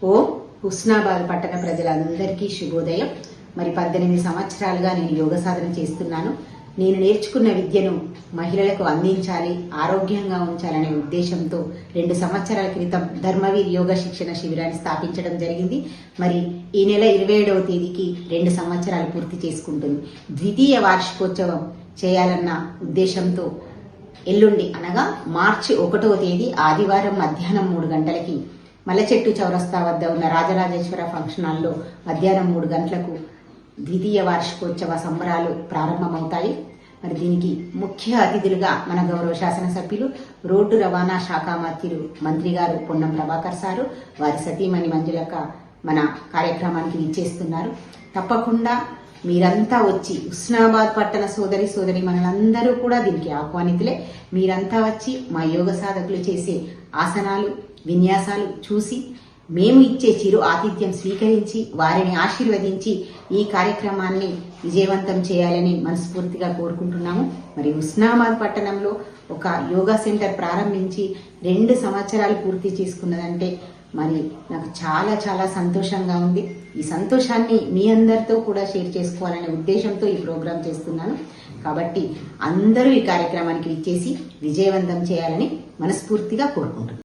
ఓ హుస్నాబాద్ పట్టణ ప్రజలందరికీ శుభోదయం. మరి 18 సంవత్సరాలుగా నేను యోగ సాధన చేస్తున్నాను. నేను నేర్చుకున్న విద్యను మహిళలకు అందించాలి, ఆరోగ్యంగా ఉంచాలనే ఉద్దేశంతో 2 సంవత్సరాల క్రితం ధర్మవీర్ యోగ శిక్షణ శిబిరాన్ని స్థాపించడం జరిగింది. మరి ఈ నెల 27వ తేదీకి 2 సంవత్సరాలు పూర్తి చేసుకుంటుంది. ద్వితీయ వార్షికోత్సవం చేయాలన్న ఉద్దేశంతో ఎల్లుండి అనగా మార్చి 1వ తేదీ ఆదివారం మధ్యాహ్నం 3 గంటలకి మల్లచెట్టు చౌరస్తా వద్ద ఉన్న రాజరాజేశ్వర ఫంక్షన్ హాల్లో మధ్యాహ్నం 3 గంటలకు ద్వితీయ వార్షికోత్సవ సంబరాలు ప్రారంభమవుతాయి. మరి దీనికి ముఖ్య అతిథులుగా మన గౌరవ శాసనసభ్యులు, రోడ్డు రవాణా శాఖ మంత్రి గారు పొన్నం ప్రభాకర్ సారు, వారి సతీమణి మంజులక మన కార్యక్రమానికి విచ్చేస్తున్నారు. తప్పకుండా మీరంతా వచ్చి హుస్నాబాద్ పట్టణ సోదరి మనందరూ కూడా దీనికి ఆహ్వానితులే. మీరంతా వచ్చి మా యోగ సాధకులు చేసే ఆసనాలు, విన్యాసాలు చూసి మేము ఇచ్చే చిరు ఆతిథ్యం స్వీకరించి వారిని ఆశీర్వదించి ఈ కార్యక్రమాన్ని విజయవంతం చేయాలని మనస్ఫూర్తిగా కోరుకుంటున్నాము. మరి హుస్నాబాద్ పట్టణంలో ఒక యోగా సెంటర్ ప్రారంభించి 2 సంవత్సరాలు పూర్తి చేసుకున్నదంటే మరి నాకు చాలా చాలా సంతోషంగా ఉంది. ఈ సంతోషాన్ని మీ అందరితో కూడా షేర్ చేసుకోవాలనే ఉద్దేశంతో ఈ ప్రోగ్రాం చేస్తున్నాను. కాబట్టి అందరూ ఈ కార్యక్రమానికి విచ్చేసి విజయవంతం చేయాలని మనస్ఫూర్తిగా కోరుకుంటున్నాను.